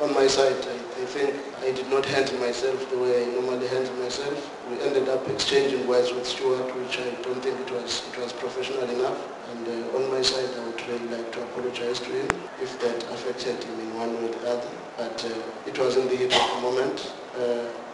On my side, I think I did not handle myself the way I normally handle myself. We ended up exchanging words with Stuart, which I don't think it was professional enough. And on my side, I would really like to apologize to him if that affected him in one way or the other. But it was in the heat of the moment.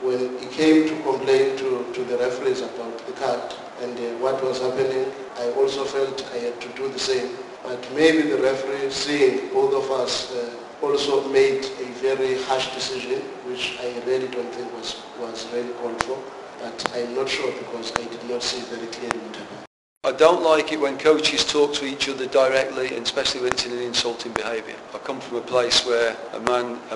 When he came to complain to the referees about the card and what was happening, I also felt I had to do the same. But maybe the referee, seeing both of us, also made a very harsh decision, which I really don't think was really called for. But I'm not sure because I did not see very clearly what happened. I don't like it when coaches talk to each other directly, and especially when it's in an insulting behaviour. I come from a place where a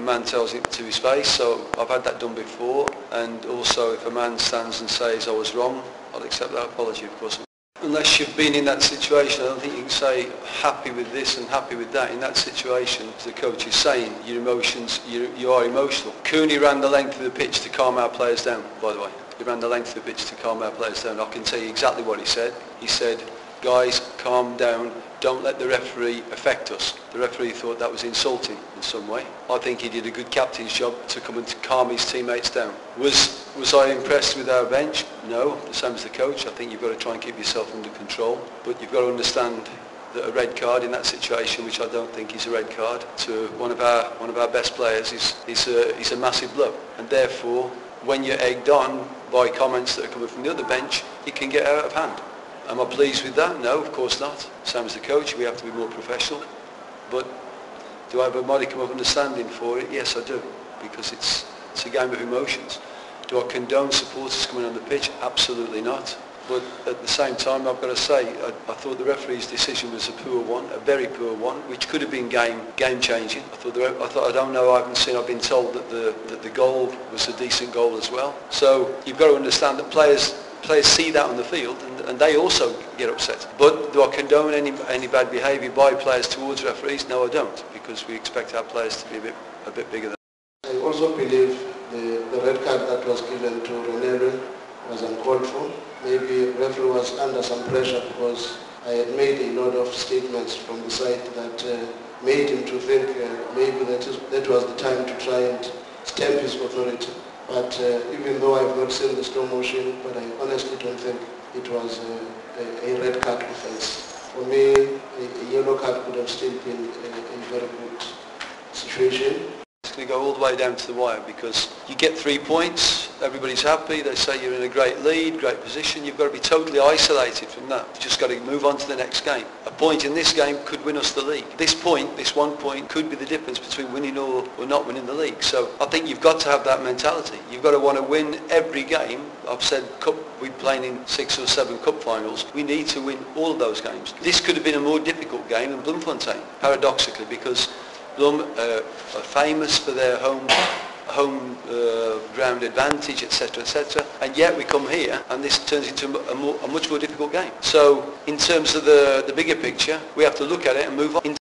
man tells it to his face, so I've had that done before. And also, if a man stands and says I was wrong, I'll accept that apology, of course. Unless you've been in that situation, I don't think you can say happy with this and happy with that. In that situation, the coach is saying your emotions, you are emotional. Cooney ran the length of the pitch to calm our players down, by the way. He ran the length of the pitch to calm our players down. I can tell you exactly what he said. He said, guys, calm down, don't let the referee affect us. The referee thought that was insulting in some way. I think he did a good captain's job to come and to calm his teammates down. Was I impressed with our bench? No, the same as the coach. I think you've got to try and keep yourself under control. But you've got to understand that a red card in that situation, which I don't think is a red card, to one of our best players is a massive blow. And therefore, when you're egged on by comments that are coming from the other bench, it can get out of hand. Am I pleased with that? No, of course not. Same as the coach, we have to be more professional. But do I have a modicum of understanding for it? Yes, I do, because it's a game of emotions. Do I condone supporters coming on the pitch? Absolutely not. But at the same time, I've got to say, I thought the referee's decision was a poor one, a very poor one, which could have been game changing. I've been told that the goal was a decent goal as well. So you've got to understand that players see that on the field, and they also get upset. But do I condone any bad behaviour by players towards referees? No, I don't, because we expect our players to be a bit bigger than. I also believe the red card that was given to Ronaldo was uncalled for. Maybe the referee was under some pressure because I had made a lot of statements from the side that made him to think maybe that was the time to try and stamp his authority. But even though I have not seen the slow motion, but I honestly don't think it was a red card offence. For me, a yellow card could have still been a very good situation. It's going to go all the way down to the wire, because you get 3 points, everybody's happy, they say you're in a great lead, great position. You've got to be totally isolated from that. You've just got to move on to the next game. A point in this game could win us the league. This 1 point could be the difference between winning or not winning the league. So I think you've got to have that mentality. You've got to want to win every game. I've said we're playing in 6 or 7 cup finals. We need to win all of those games. This could have been a more difficult game than Bloemfontein, paradoxically, because Bloem are famous for their home ground advantage, etc., and yet we come here and this turns into a much more difficult game. So in terms of the bigger picture, we have to look at it and move on.